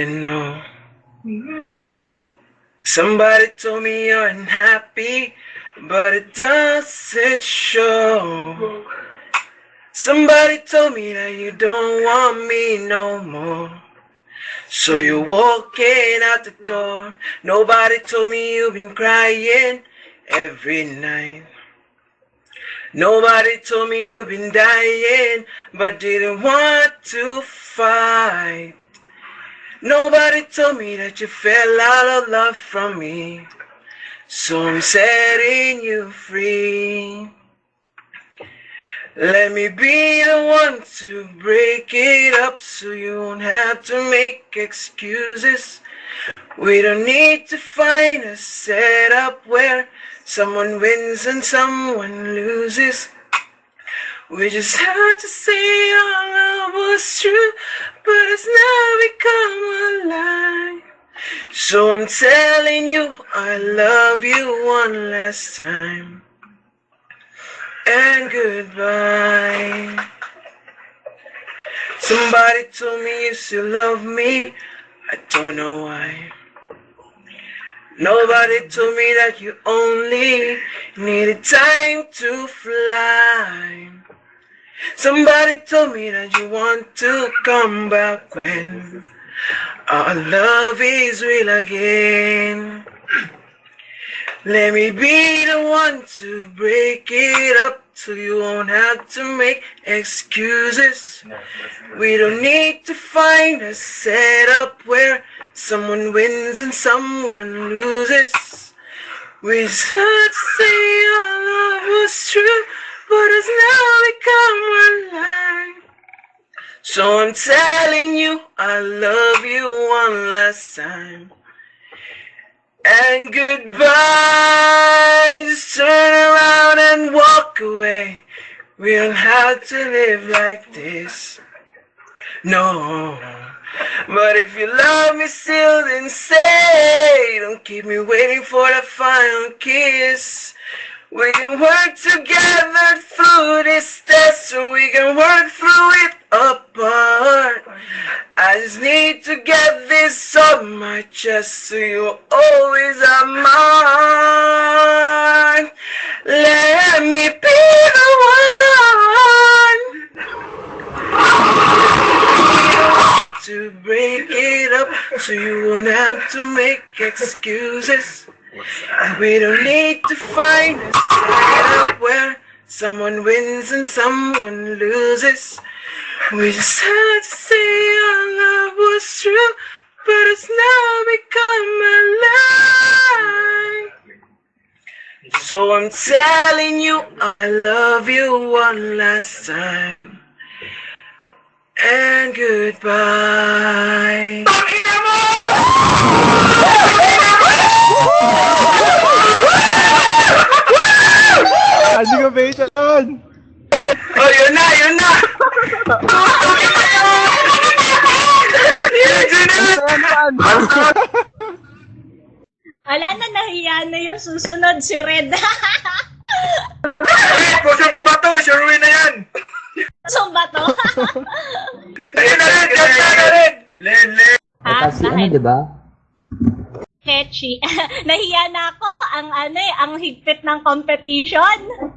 know. Somebody told me you're unhappy, but it doesn't show. Somebody told me that you don't want me no more. So you're walking out the door. Nobody told me you've been crying every night. Nobody told me you've been dying, but didn't want to fight. Nobody told me that you fell out of love from me. So I'm setting you free. Let me be the one to break it up so you won't have to make excuses. We don't need to find a setup where someone wins and someone loses. We just had to say our love was true, but it's now become a lie. So I'm telling you I love you one last time. And goodbye. Somebody told me you still love me, I don't know why. Nobody told me that you only needed time to fly. Somebody told me that you want to come back when our love is real again. Let me be the one to break it up so you won't have to make excuses. We don't need to find a setup where someone wins and someone loses. We just had to say our love was true, but it's now become a lie. So I'm telling you I love you one last time. And goodbye, just turn around and walk away. We don't have to live like this, no. But if you love me still, then say, don't keep me waiting for the final kiss. We can work together through this test, so we can work through it apart. I just need to get this off my chest, so you always are mine. Let me be the one to break it up, so you won't have to make excuses. We don't need to find a setup where someone wins and someone loses. We just had to say our love was true, but it's now become a lie. So I'm telling you I love you one last time. And goodbye. Ano ka ba ito doon? Oh, yun na! Yun na! Ala na, nahiya na yung susunod si Red. Wait, pusong bato! Sure na yan! So ba to? Ayun na rin! Yan na rin! Len! Ha? Kasi ano, Bakit? di ba? Catchy. Nahiya na ako. Ang higpit ng competition.